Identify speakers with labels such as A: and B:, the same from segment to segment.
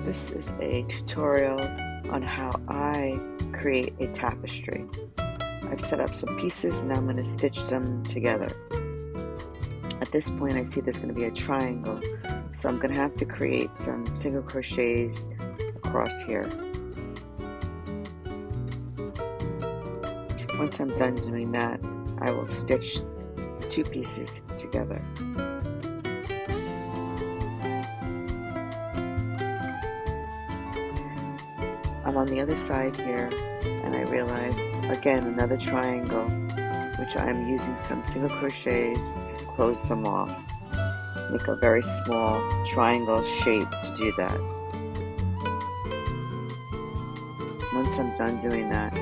A: This is a tutorial on how I create a tapestry. I've set up some pieces and I'm going to stitch them together. At this point I see there's going to be a triangle, so I'm going to have to create some single crochets across here. Once I'm done doing that, I will stitch the two pieces together. I'm on the other side here and I realize again another triangle, which I'm using some single crochets to close them off. Make a very small triangle shape to do that. Once I'm done doing that,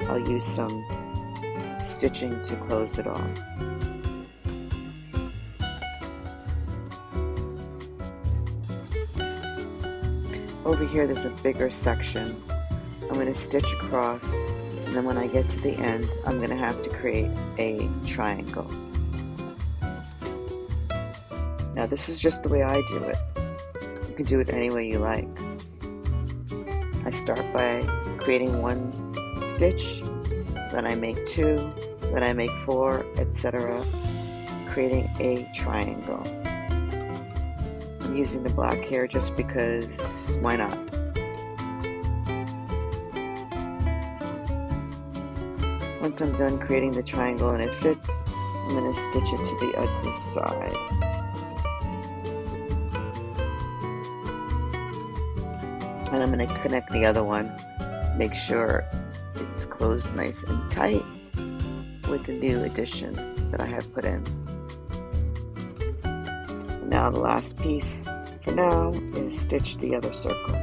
A: I'll use some stitching to close it off. Over here there's a bigger section. I'm going to stitch across, and then when I get to the end, I'm going to have to create a triangle. Now this is just the way I do it. You can do it any way you like. I start by creating one stitch, then I make two, then I make four, etc., creating a triangle. I'm using the black here just because, why not? Once I'm done creating the triangle and it fits, I'm going to stitch it to the other side. And I'm going to connect the other one, make sure it's closed nice and tight with the new addition that I have put in. And now the last piece for now is stitch the other circle.